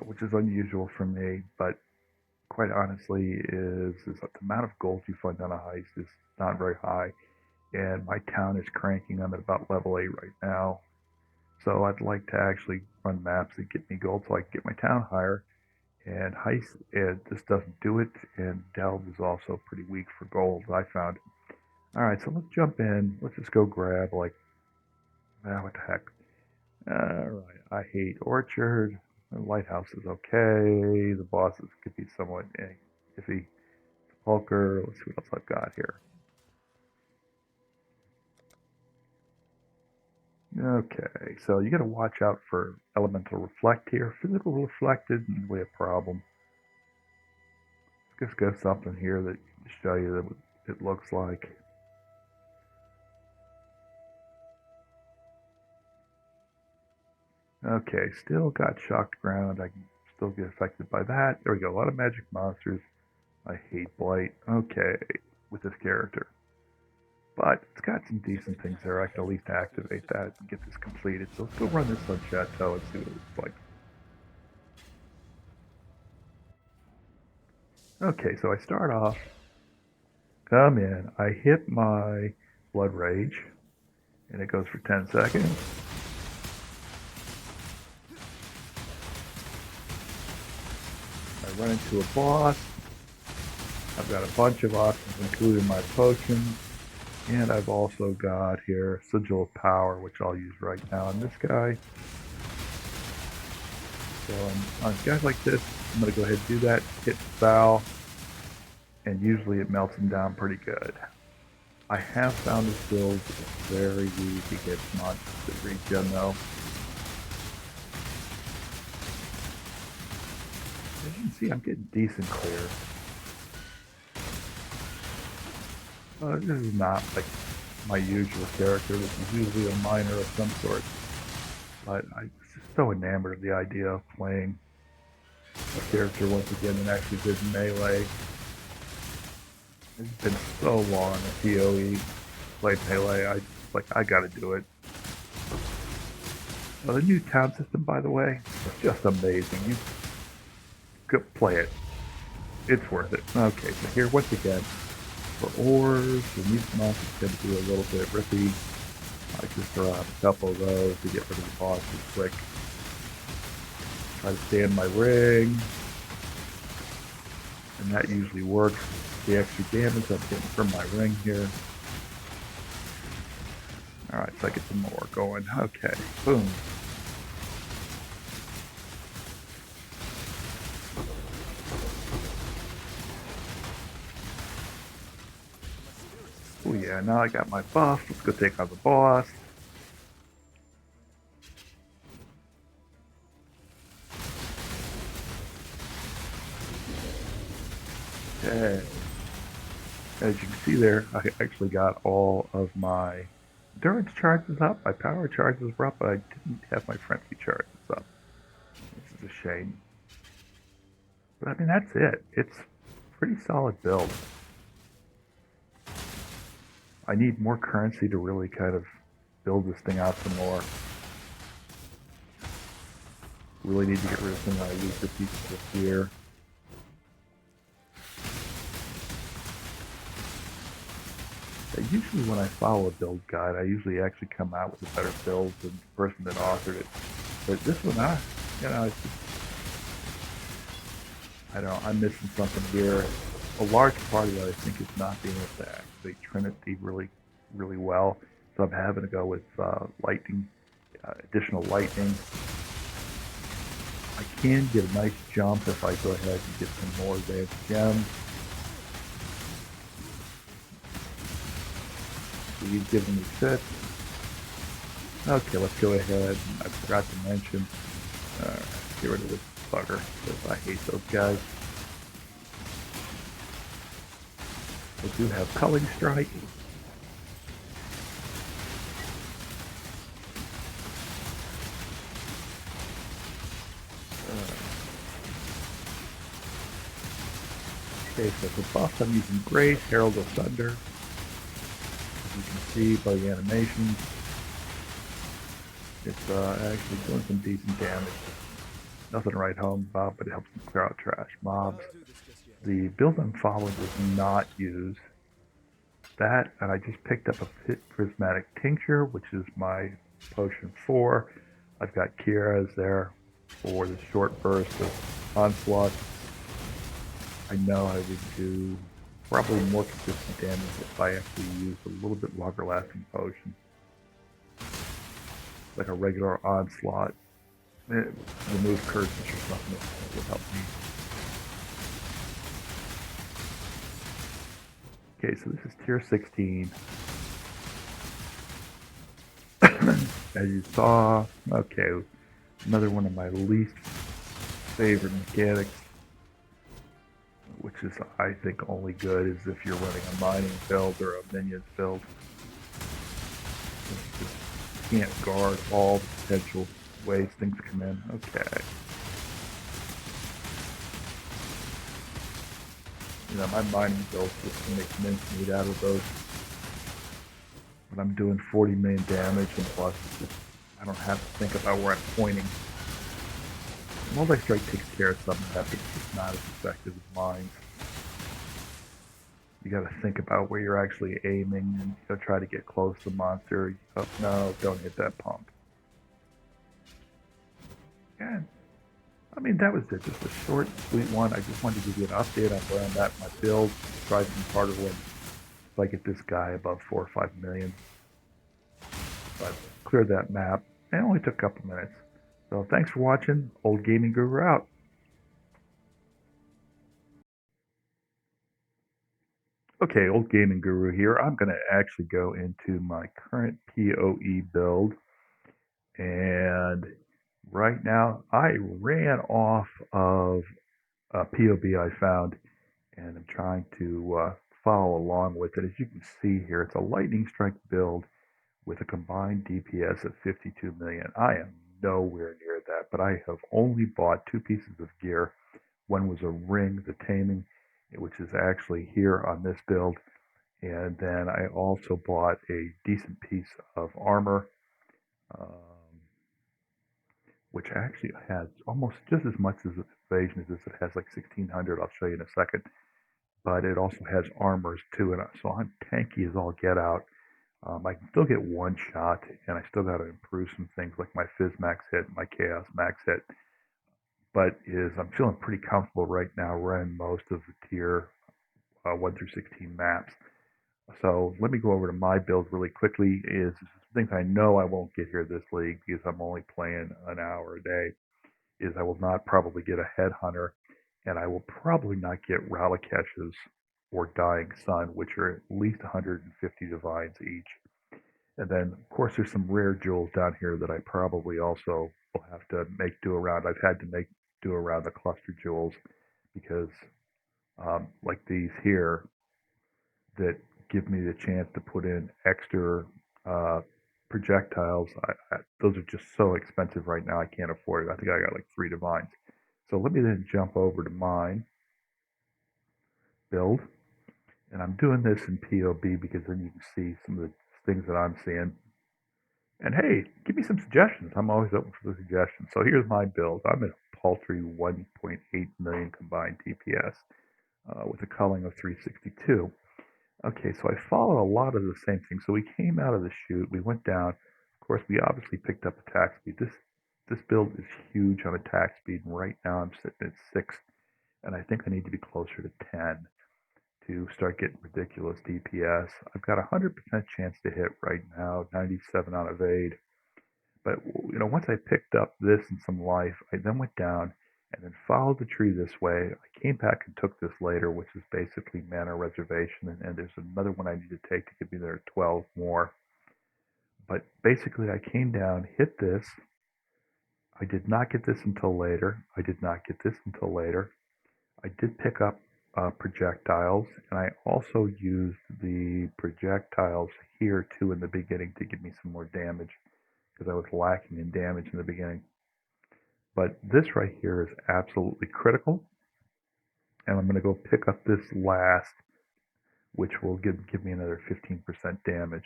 which is unusual for me, but quite honestly is the amount of gold you find on a heist is not very high, and my town is cranking. I'm at about level 8 right now, so I'd like to actually run maps that get me gold so I can get my town higher. And heist, it just doesn't do it, and delve is also pretty weak for gold, I found. All right, so let's jump in. Let's just go grab, like, what the heck. All right, I hate Orchard. The Lighthouse is okay. The bosses could be somewhat iffy. Poker, let's see what else I've got here. Okay, so you got to watch out for elemental reflect here. Physical reflect isn't really a problem. Let's just go something here that to show you what it looks like. Okay, still got shocked ground. I can still get affected by that. There we go. A lot of magic monsters. I hate blight. Okay, with this character. But it's got some decent things there. I can at least activate that and get this completed. So let's go run this on Chateau and see what it looks like. Okay, so I start off, come in, I hit my Blood Rage, and it goes for 10 seconds. I run into a boss. I've got a bunch of options, including my potions. And I've also got here Sigil of Power, which I'll use right now on this guy. So on guys like this, I'm going to go ahead and do that, hit Foul, and usually it melts him down pretty good. I have found this build is very weak against monsters that regen though. As you can see, I'm getting decent clear. This is not like my usual character. This is usually a miner of some sort. But I'm just so enamored of the idea of playing a character once again and actually good melee. It's been so long at POE played melee. I gotta do it. The new town system, by the way, is just amazing. You could play it. It's worth it. Okay, so here once again, for ores, the new monsters tend to be a little bit rippy. I just throw out a couple of those to get rid of the bosses quick. Try to stay in my ring, and that usually works. The extra damage I'm getting from my ring here. Alright, so I get some more going. Okay, boom. Oh yeah, now I got my buff. Let's go take on the boss. Okay. As you can see there, I actually got all of my endurance charges up, my power charges were up, but I didn't have my frenzy charges up. This is a shame. But I mean, that's it. It's a pretty solid build. I need more currency to really kind of build this thing out some more. Really need to get rid of some of the pieces of fear. Usually when I follow a build guide, I usually actually come out with a better build than the person that authored it. But this one, it's just, I don't know, I'm missing something here. A large part of it, I think, is not being able to activate Trinity really, really well. So I'm having to go with lightning, additional lightning. I can get a nice jump if I go ahead and get some more advanced gems. So you've given me 6. Okay, let's go ahead. I forgot to mention, get rid of this bugger, because I hate those guys. I do have Culling Strike. Okay, so for buffs, I'm using Grace, Herald of Thunder. As you can see by the animations, it's actually doing some decent damage. Nothing to write home about, but it helps me clear out trash mobs. The build I'm following does not use that, and I just picked up a prismatic tincture, which is my potion 4. I've got Kira's there for the short burst of onslaught. I know I would do probably more consistent damage if I actually used a little bit longer lasting potion, like a regular onslaught. Remove curses or something that would help me. Okay, so this is tier 16. As you saw, okay, another one of my least favorite mechanics, which is, I think, only good is if you're running a mining build or a minions build. You just can't guard all the potential ways things come in. Okay. You know, my mining build's just gonna make mincemeat out of those. But I'm doing 40 million damage, and plus, just, I don't have to think about where I'm pointing. Multi-strike takes care of some of that, but it's just not as effective as mine. You gotta think about where you're actually aiming, and you try to get close to the monster. Oh, no, don't hit that pump. And I mean, that was it. Just a short, sweet one. I just wanted to give you an update on where I'm at in my build. Try some harder ones if I get this guy above 4 or 5 million. But cleared that map. It only took a couple minutes. So thanks for watching. Old Gaming Guru out. Okay, Old Gaming Guru here. I'm going to actually go into my current POE build. And right now, I ran off of a PoB I found, and I'm trying to follow along with it. As you can see here, it's a lightning strike build with a combined DPS of 52 million. I am nowhere near that, but I have only bought 2 pieces of gear. One was a ring, the taming, which is actually here on this build, and then I also bought a decent piece of armor, um, which actually has almost just as much as evasion as this. It has like 1600. I'll show you in a second, but it also has armors too, and so I'm tanky as all get out. I can still get one shot, and I still got to improve some things like my Fizz max hit, my Chaos max hit. But I'm feeling pretty comfortable right now running most of the tier 1 through 16 maps. So let me go over to my build really quickly. Is things I know I won't get here this league because I'm only playing an hour a day. Is I will not probably get a headhunter, and I will probably not get Ralakesh's or Dying Sun, which are at least 150 divines each. And then, of course, there's some rare jewels down here that I probably also will have to make do around. I've had to make do around the cluster jewels because, like these here, that give me the chance to put in extra uh, projectiles. Those are just so expensive right now. I can't afford it. I think I got like 3 divines. So let me then jump over to mine, build, and I'm doing this in POB because then you can see some of the things that I'm seeing. And hey, give me some suggestions. I'm always open for the suggestions. So here's my build. I'm at a paltry 1.8 million combined DPS with a culling of 362. Okay, so I followed a lot of the same things. So we came out of the chute, we went down. Of course, we obviously picked up attack speed. This build is huge on attack speed, and right now I'm sitting at 6, and I think I need to be closer to 10 to start getting ridiculous DPS. I've got a 100% chance to hit right now, 97 on evade. But once I picked up this and some life, I then went down and then followed the tree this way. I came back and took this later, which is basically mana reservation, and there's another one I need to take to give me there 12 more. But basically, I came down, hit this. I did not get this until later. I did not get this until later. I did pick up projectiles, and I also used the projectiles here too in the beginning to give me some more damage because I was lacking in damage in the beginning. But this right here is absolutely critical, and I'm going to go pick up this last, which will give me another 15% damage.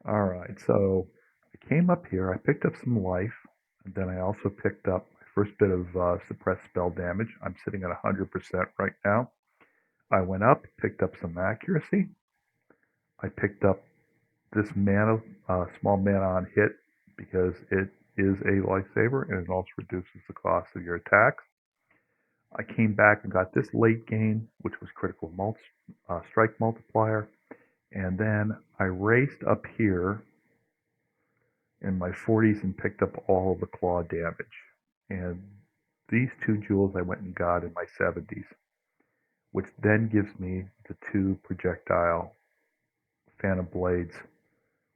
All right, so I came up here, I picked up some life, and then I also picked up my first bit of suppressed spell damage. I'm sitting at 100% right now. I went up, picked up some accuracy. I picked up this mana, small mana on hit, because it is a lifesaver and it also reduces the cost of your attacks. I came back and got this late gain, which was critical strike multiplier. And then I raced up here in my 40s and picked up all of the claw damage. And these 2 jewels I went and got in my 70s, which then gives me the 2 projectile Phantom Blades.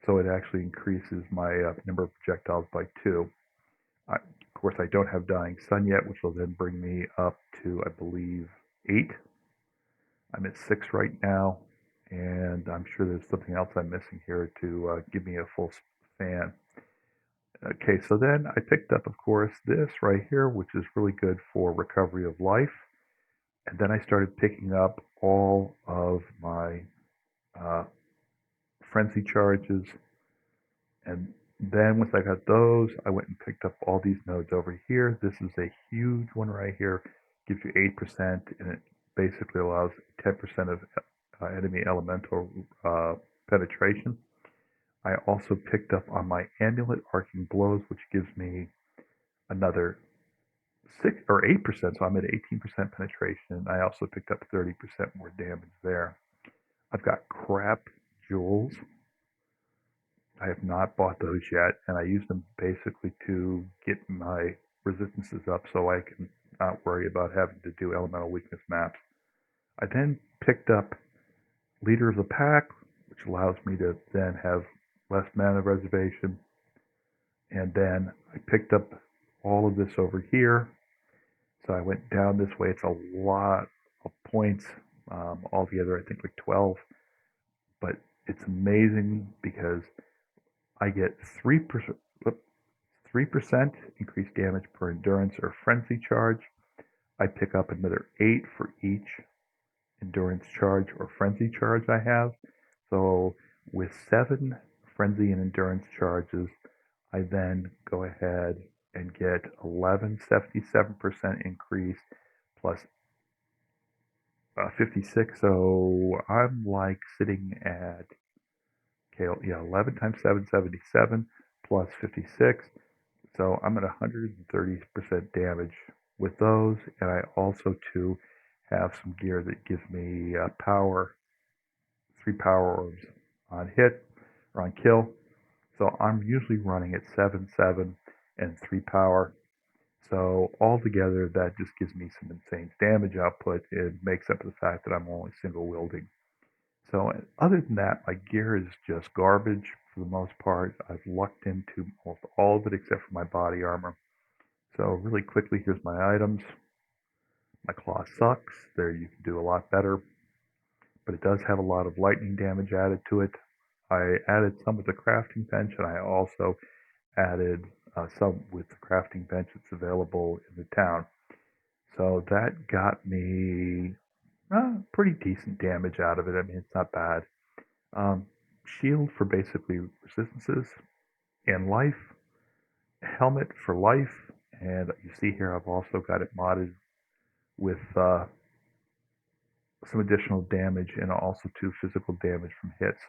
So it actually increases my number of projectiles by 2. Of course, I don't have Dying Sun yet, which will then bring me up to, I believe, 8. I'm at 6 right now, and I'm sure there's something else I'm missing here to give me a full fan. Okay, so then I picked up, of course, this right here, which is really good for recovery of life. And then I started picking up all of my frenzy charges. And then once I got those, I went and picked up all these nodes over here. This is a huge one right here. Gives you 8%, and it basically allows 10% of enemy elemental penetration. I also picked up on my amulet arcing blows, which gives me another 6 or 8%, so I'm at 18% penetration. I also picked up 30% more damage there. I've got crap jewels. I have not bought those yet, and I use them basically to get my resistances up so I can not worry about having to do elemental weakness maps. I then picked up Leader of the Pack, which allows me to then have less mana reservation. And then I picked up all of this over here. So I went down this way. It's a lot of points. Altogether, I think like 12. But it's amazing because I get 3% increased damage per endurance or frenzy charge. I pick up another 8 for each endurance charge or frenzy charge I have. So with 7 frenzy and endurance charges, I then go ahead and get 11 77% increase plus 56. So I'm like sitting at 11 times 777 plus 56. So I'm at 130% damage with those, and I also too have some gear that gives me power, 3 power orbs on hit or on kill. So I'm usually running at 7, 7, and 3 power. So altogether, that just gives me some insane damage output. It makes up for the fact that I'm only single wielding. So other than that, my gear is just garbage for the most part. I've lucked into almost all of it except for my body armor. So really quickly, here's my items. My claw sucks. There you can do a lot better, but it does have a lot of lightning damage added to it. I added some with the crafting bench, and I also added some with the crafting bench that's available in the town. So that got me pretty decent damage out of it. I mean, it's not bad. Shield for basically resistances and life. Helmet for life. And you see here I've also got it modded with some additional damage and also 2 physical damage from hits.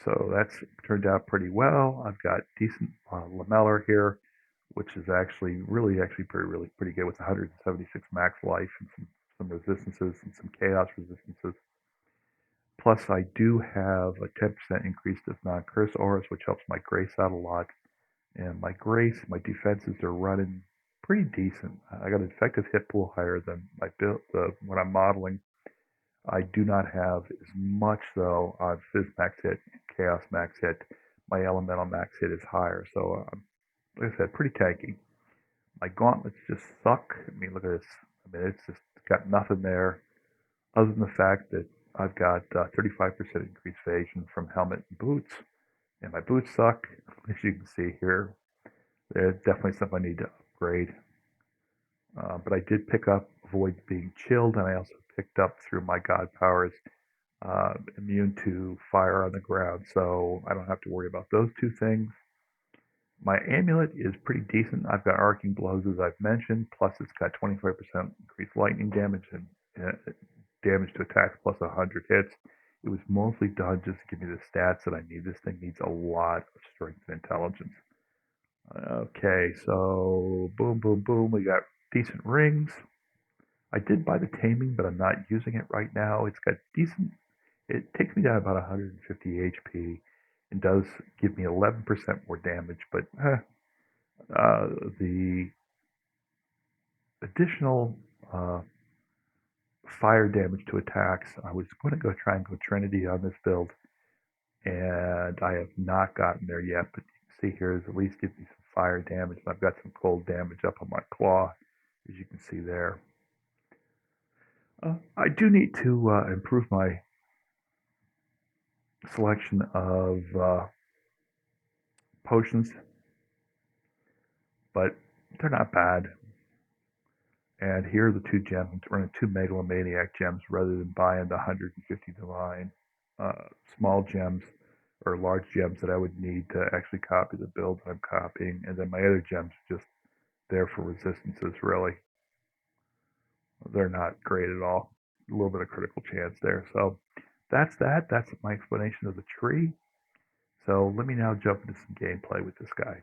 So that's turned out pretty well. I've got decent lamellar here, which is actually pretty good with 176 max life and some resistances and some chaos resistances. Plus, I do have a 10% increase of non-curse auras, which helps my grace out a lot. And my grace, my defenses are running pretty decent. I got an effective hit pool higher than my build when I'm modeling. I do not have as much though on Fizz max hit and Chaos max hit. My Elemental max hit is higher, so like I said, pretty tanky. My gauntlets just suck. I mean, look at this. I mean, it's just got nothing there other than the fact that I've got 35% increased evasion from helmet and boots, and my boots suck, as you can see here. There's definitely something I need to upgrade. But I did pick up Avoid Being Chilled, and I also picked up through my God powers immune to fire on the ground, so I don't have to worry about those 2 things. My amulet is pretty decent. I've got arcing blows, as I've mentioned, plus it's got 25% increased lightning damage and damage to attacks plus 100 hits. It was mostly done just to give me the stats that I need. This thing needs a lot of strength and intelligence. Okay, so boom, boom, boom. We got decent rings. I did buy the taming, but I'm not using it right now. It's got decent. It takes me down about 150 HP and does give me 11% more damage, but the additional uh, fire damage to attacks, I was going to go try and go Trinity on this build, and I have not gotten there yet, but you can see here is at least gives me some fire damage, and I've got some cold damage up on my claw, as you can see there. I do need to improve my selection of potions, but they're not bad. And here are the two gems. I'm running two Megalomaniac gems rather than buying the 150 divine small gems or large gems that I would need to actually copy the build that I'm copying. And then my other gems are just there for resistances, really. They're not great at all. A little bit of critical chance there. So that's that. That's my explanation of the tree. So let me now jump into some gameplay with this guy.